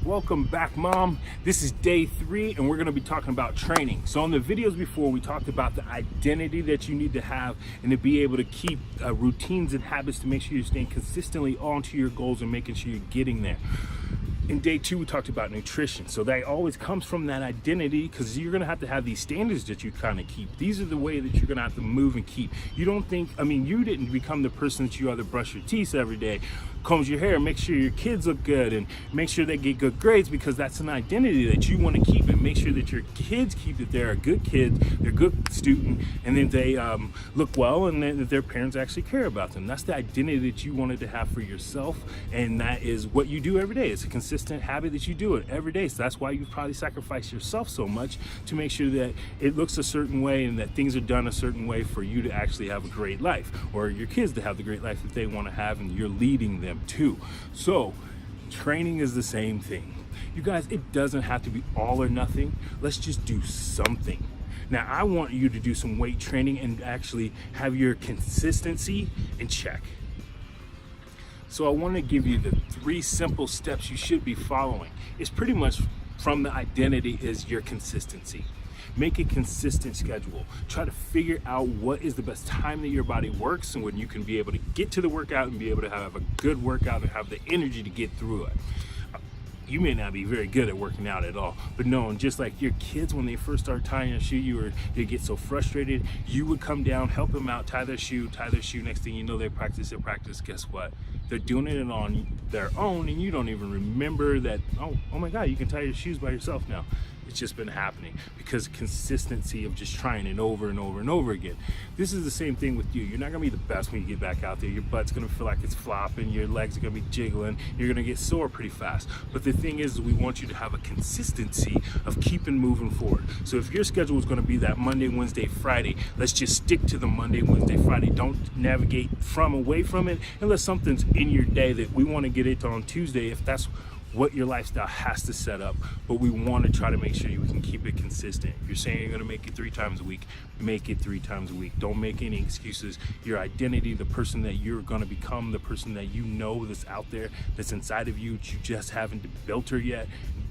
Welcome back, Mom. This is day 3 and we're going to be talking about training. So in the videos before, we talked about the identity that you need to have and to be able to keep routines and habits to make sure you're staying consistently onto your goals and making sure you're getting there. In day 2, we talked about nutrition. So that always comes from that identity, because you're going to have these standards that you kind of keep. These are the way that you're going to have to move and keep. You don't think, you didn't become the person that you are to brush your teeth every day, combs your hair, make sure your kids look good, and make sure they get good grades, because that's an identity that you want to keep, and make sure that your kids keep that they're a good kid, they're a good student, and then they look well, and that their parents actually care about them. That's the identity that you wanted to have for yourself, and that is what you do every day. It's a consistent habit that you do it every day. So that's why you probably sacrifice yourself so much, to make sure that it looks a certain way and that things are done a certain way for you to actually have a great life, or your kids to have the great life that they want to have, and you're leading them too. So training is the same thing. You guys, it doesn't have to be all or nothing. Let's just do something. Now, I want you to do some weight training and actually have your consistency in check. So I want to give you the 3 simple steps you should be following. It's pretty much from the identity is your consistency. Make a consistent schedule. Try to figure out what is the best time that your body works, and when you can be able to get to the workout and be able to have a good workout and have the energy to get through it. You may not be very good at working out at all, but knowing, just like your kids, when they first start tying a shoe, they get so frustrated, you would come down, help them out, tie their shoe. Next thing you know, they practice. Guess what? They're doing it on their own, and you don't even remember that, oh my God, you can tie your shoes by yourself now. It's just been happening because consistency of just trying it over and over and over again. This is the same thing with you. You're not gonna be the best when you get back out there. Your butt's gonna feel like it's flopping, your legs are gonna be jiggling, you're gonna get sore pretty fast. But the thing is, we want you to have a consistency of keeping moving forward. So if your schedule is gonna be that Monday, Wednesday, Friday, let's just stick to the Monday, Wednesday, Friday. Don't navigate away from it unless something's in your day that we wanna get it on Tuesday, if that's what your lifestyle has to set up. But we want to try to make sure you can keep it consistent. If you're saying you're going to make it 3 times a week, make it 3 times a week. Don't make any excuses. Your identity, the person that you're going to become, the person that you know that's out there, that's inside of you, you just haven't built her yet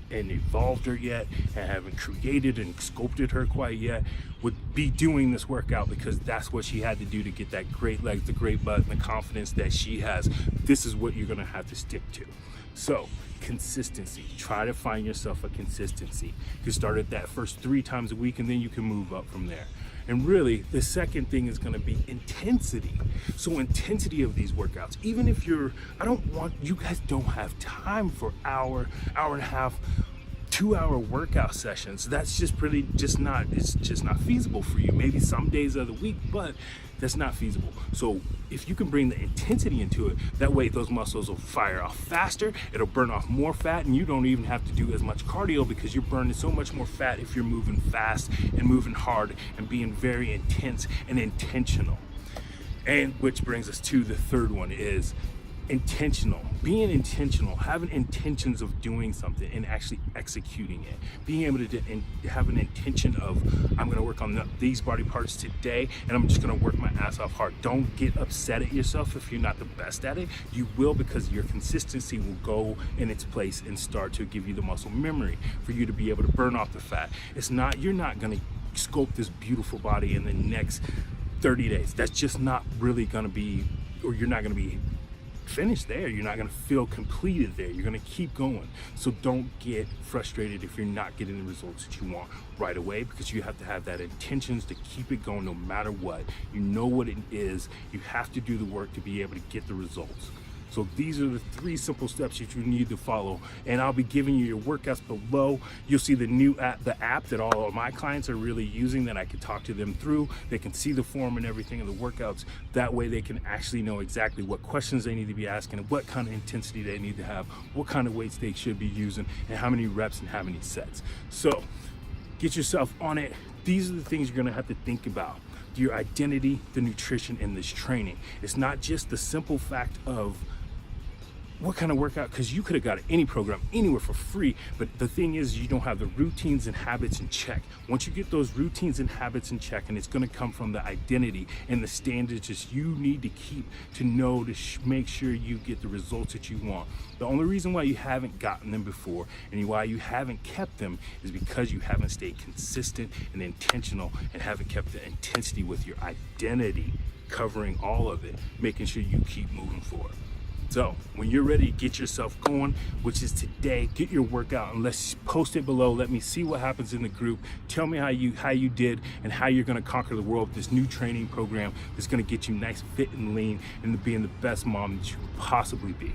and evolved her yet, and haven't created and sculpted her quite yet, would be doing this workout because that's what she had to do to get that great legs, the great butt, and the confidence that she has. This is what you're going to have to stick to. So consistency. Try to find yourself a consistency. You can start at that first 3 times a week, and then you can move up from there. And really, the second thing is going to be intensity. So intensity of these workouts. Even if you guys don't have time for hour and a half, 2-hour workout sessions. That's just not feasible for you. Maybe some days of the week, but that's not feasible. So if you can bring the intensity into it, that way those muscles will fire off faster, it'll burn off more fat, and you don't even have to do as much cardio because you're burning so much more fat if you're moving fast and moving hard and being very intense and intentional. And which brings us to the third one, is intentional. Being intentional, having intentions of doing something and actually executing it. Being able to have an intention of, I'm going to work on these body parts today, and I'm just going to work my ass off hard. Don't get upset at yourself if you're not the best at it. You will, because your consistency will go in its place and start to give you the muscle memory for you to be able to burn off the fat. You're not going to sculpt this beautiful body in the next 30 days. That's just not really going to be, or you're not going to be finished there. You're not going to feel completed there. You're going to keep going. So don't get frustrated if you're not getting the results that you want right away, because you have to have that intentions to keep it going no matter what. You know what it is. You have to do the work to be able to get the results. So these are the 3 simple steps that you need to follow, and I'll be giving you your workouts below. You'll see the new app, the app that all of my clients are really using, that I can talk to them through. They can see the form and everything of the workouts. That way they can actually know exactly what questions they need to be asking, and what kind of intensity they need to have, what kind of weights they should be using, and how many reps and how many sets. So get yourself on it. These are the things you're gonna have to think about. Your identity, the nutrition, and this training. It's not just the simple fact of what kind of workout, because you could have got any program anywhere for free, but the thing is you don't have the routines and habits in check. Once you get those routines and habits in check, and it's going to come from the identity and the standards that you need to keep to know to make sure you get the results that you want. The only reason why you haven't gotten them before and why you haven't kept them is because you haven't stayed consistent and intentional and haven't kept the intensity with your identity covering all of it, making sure you keep moving forward. So when you're ready to get yourself going, which is today, get your workout and let's post it below. Let me see what happens in the group. Tell me how you did and how you're gonna conquer the world with this new training program that's gonna get you nice, fit, and lean, and being the best mom that you can possibly be.